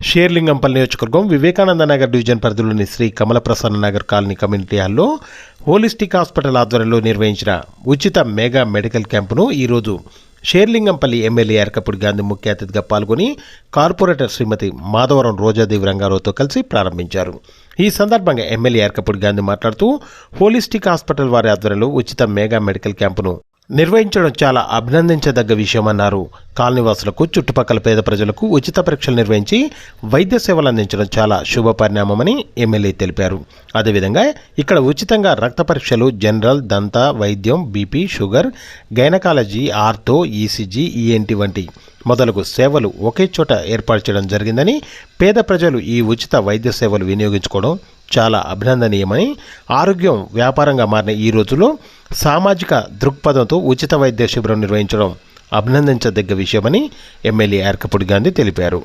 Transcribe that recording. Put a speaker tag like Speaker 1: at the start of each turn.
Speaker 1: షేర్లింగంపల్లి నియోజకవర్గం వివేకానంద నగర్ డివిజన్ పరిధిలోని శ్రీ కమల Prasanna Nagar colony community హాల్లో హోలిస్టిక్ హాస్పిటల్ ఆధ్వర్యంలో నిర్వహించిన ఉచిత మెగా మెడికల్ క్యాంపును ఈరోజు షేర్లింగంపల్లి ఎమ్మెల్యే ఎరకపూడి గాంధీ ముఖ్య అతిథిగా పాల్గొని కార్పొరేటర్ శ్రీమతి మాధవరం రోజాదేవి రంగారావుతో కలిసి ప్రారంభించారు. ఈ సందర్భంగా ఎమ్మెల్యే ఎరకపూడి గాంధీ మాట్లాడుతూ హోలిస్టిక్ హాస్పిటల్ వారి ఆధ్వర్యంలో ఉచిత మెగా మెడికల్ క్యాంపును నిర్వహించడం చాలా అభినందించదగ్గ విషయమన్నారు. కాలనీవాసులకు చుట్టుపక్కల పేద ప్రజలకు ఉచిత పరీక్షలు నిర్వహించి వైద్య సేవలు అందించడం చాలా శుభ పరిణామమని ఎమ్మెల్యే తెలిపారు. అదేవిధంగా ఇక్కడ ఉచితంగా రక్త పరీక్షలు, జనరల్, దంత వైద్యం, BP, sugar, gynaecology, ortho, ECG, ENT వంటి మొదలగు సేవలు ఒకే చోట ఏర్పాటు చేయడం జరిగిందని, పేద ప్రజలు ఈ ఉచిత వైద్య సేవలు వినియోగించుకోవడం చాలా అభినందనీయమని, ఆరోగ్యం వ్యాపారంగా మారిన ఈ రోజుల్లో సామాజిక దృక్పథంతో ఉచిత వైద్య శిబిరం నిర్వహించడం అభినందించదగ్గ విషయమని ఎమ్మెల్యే ఎరకపూడి గాంధీ తెలిపారు.